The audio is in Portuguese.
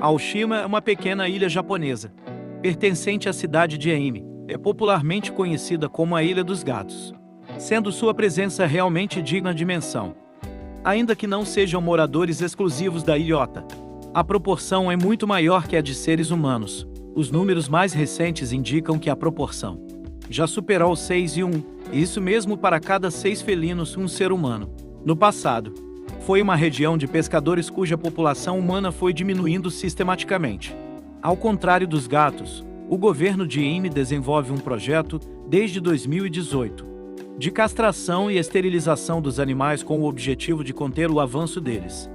Aoshima é uma pequena ilha japonesa, pertencente à cidade de Ehime. É popularmente conhecida como a Ilha dos Gatos, sendo sua presença realmente digna de menção. Ainda que não sejam moradores exclusivos da ilhota, a proporção é muito maior que a de seres humanos. Os números mais recentes indicam que a proporção já superou 6 e 1, isso mesmo para cada 6 felinos um ser humano. No passado, foi uma região de pescadores cuja população humana foi diminuindo sistematicamente. Ao contrário dos gatos, o governo de Ehime desenvolve um projeto, desde 2018, de castração e esterilização dos animais com o objetivo de conter o avanço deles.